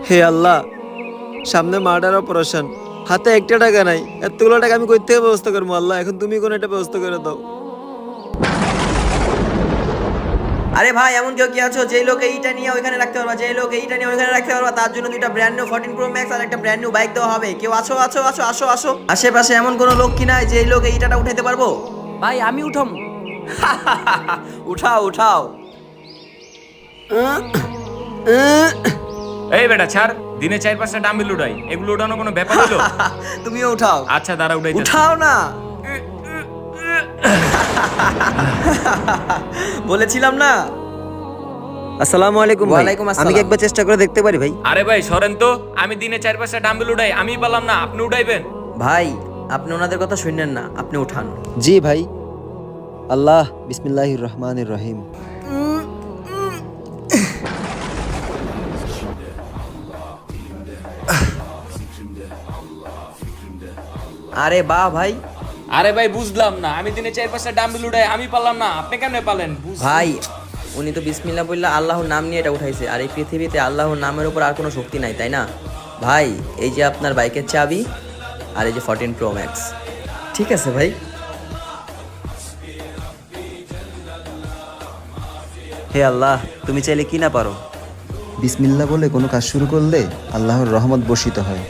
হে আল্লাহ, সামনে murder operation, হাতে একটা টাকা নাই, এতগুলো টাকা আমি কই থেকে ব্যবস্থা করবো? আল্লাহ, এখন তুমি কোনো একটা ব্যবস্থা করে দাও। আরে ভাই, এমন কেউ কি আছো যেই লোক এইটা নিয়ে ওইখানে রাখতে পারবা, যেই লোক এইটা নিয়ে ওইখানে রাখতে পারবা, তার জন্য দুইটা ব্র্যান্ড নিউ 14 প্রো ম্যাক্স আর একটা ব্র্যান্ড নিউ বাইক দেওয়া হবে। কেউ আছো আছো আছো আসো আসো। আশেপাশে এমন কোনো লোক কি নাই যেই লোক এইটাটা উঠাইতে পারবো? ভাই আমি উঠাম। উঠাও উঠাও। এই বেটা ছাড়, দিনে 4-5টা ডাম্বেল উঠাই, এগুলো উঠানো কোনো ব্যাপার হলো? তুমিও উঠাও। আচ্ছা দাঁড়া, উঠাই। উঠাও না। বলেছিলাম না। আসসালামু আলাইকুম ভাই। ওয়ালাইকুম আসসালাম। আমি কি একবার চেষ্টা করে দেখতে পারি ভাই? আরে ভাই সরেন তো, আমি দিনে 4-5টা ডাম্বেল উঠাই, আমি পারলাম না, আপনি উঠাইবেন? ভাই, আপনি ওনাদের কথা শুনলেন না, আপনি উঠান। জি ভাই। আল্লাহ, বিসমিল্লাহির রহমানির রহিম। আরে বাহ ভাই। আরে ভাই বুঝলাম না, আমি দিনে 4-5টা ডাম্বেল উঠাই, আমি পারলাম না, আপনি কেমনে পারলেন? ভাই, উনি তো বিসমিল্লাহ বললে আল্লাহর নাম নিয়ে এটা উঠাইছে, আর এই পৃথিবীতে আল্লাহর নামের উপর আর কোনো শক্তি নাই, তাই না? ভাই, এই যে আপনার বাইকের চাবি, আর এই যে 14 প্রো ম্যাক্স। ঠিক আছে ভাই। হে আল্লাহ, তুমি চাইলে কি না পারো। বিসমিল্লাহ বলে কোনো কাজ শুরু করলে আল্লাহর রহমত বর্ষিত হয়।